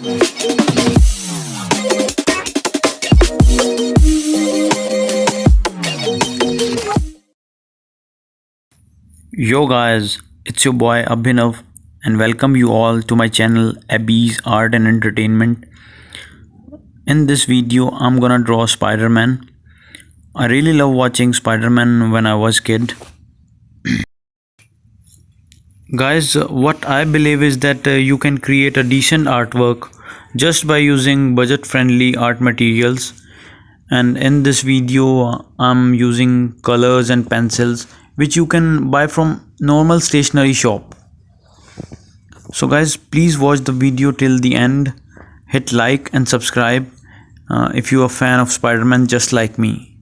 Yo guys, it's your boy Abhinav and welcome you all to my channel Abby's Art and Entertainment. In this video, I'm gonna draw Spider-Man. I really love watching Spider-Man when I was kid. Guys, what I believe is that you can create a decent artwork just by using budget-friendly art materials. And in this video, I'm using colors and pencils which you can buy from normal stationery shop. So guys, please watch the video till the end. Hit like and subscribe if you're a fan of Spider-Man just like me.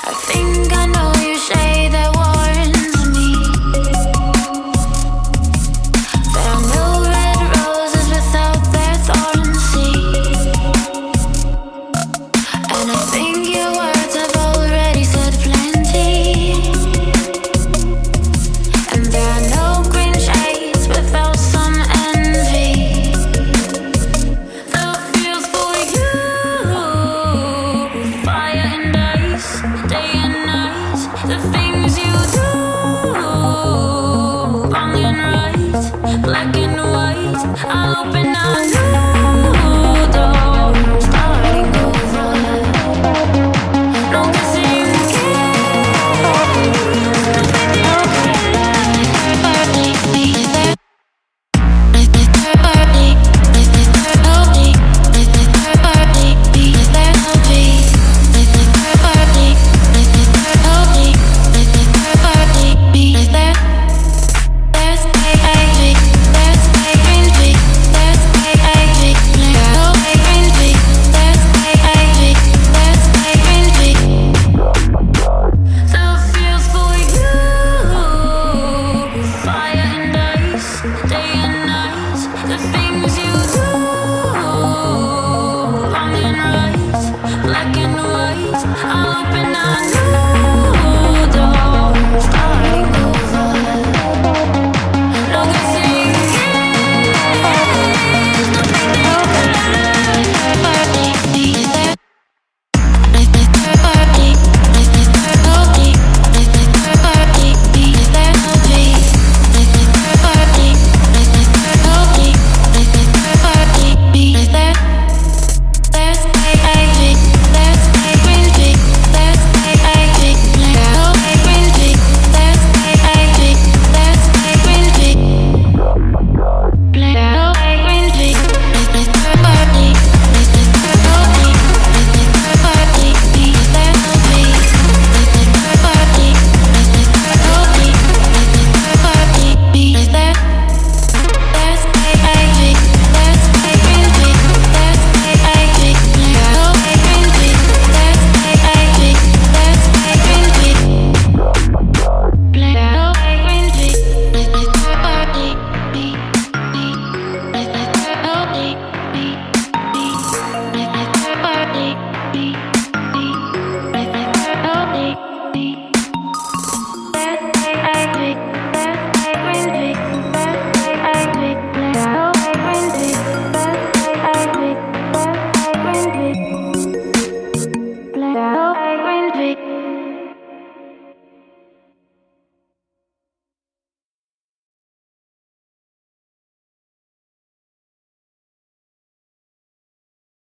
I think I know you say that warns me. There are no red roses without their thorns, see. And I think your words have already said plenty. And there are no green shades without some envy. The feels for you, fire and ice, day and night. The things you do, wrong and right, black and white. I'll open a new door, starting over. No guessing games, black and white. I'll open a new door, starting over. No guessing games, no